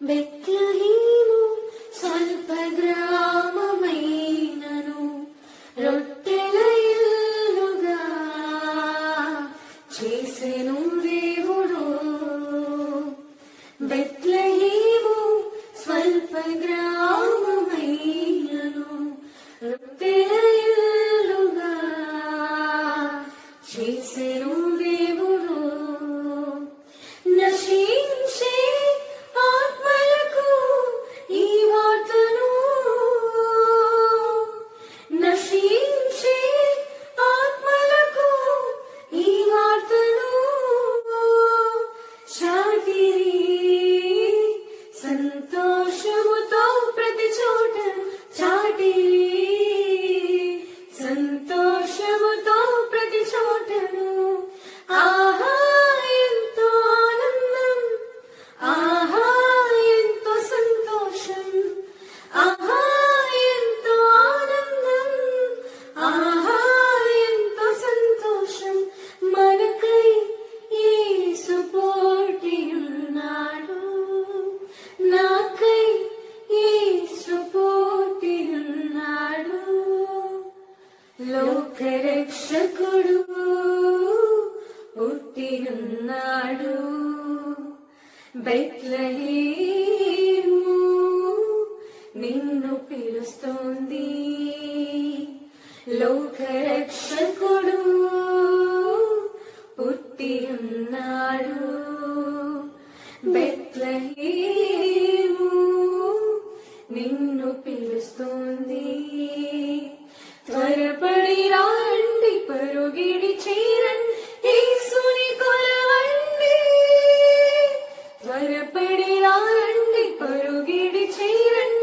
బెత్లెహేము స్వల్ప గ్రామమైనను రొట్టెల ఇల్లుగా చేసెను దేవుడు. బెత్లెహేము స్వల్ప గ్రామమైనను రొట్టెల ఇల్లుగా చేసెను దేవుడు. నశించే ఆత్మలకు ఈ వార్తను, నశించే ఆత్మలకు ఈ వార్తను చాటిరి. సంతోషముతో ప్రతి చోట చాటిరి, సంతోషముతో ప్రతి చోటను. ఆహా ఎంతో ఆనందం, ఆహా ఎంతో సంతోషం, ఆహా ఎంతో ఆనందం, ఆహా ఎంతో సంతోషం. మనకై యేసు పోటియున్నాడు, నాకై యేసు పోటియున్నాడు. లోకరక్షకుడు పుట్టియున్నాడు. బెత్లెహేము నిన్ను పిలుస్తోంది. లోకరక్షకుడు పుట్టియున్నాడు. బెత్లెహేము నిన్ను పిలుస్తోంది. త్వరపడి రండి, పరుగిడి చేరండి, యేసుని కొలవండి. త్వరపడి రండి, పరుగిడి చేరండి,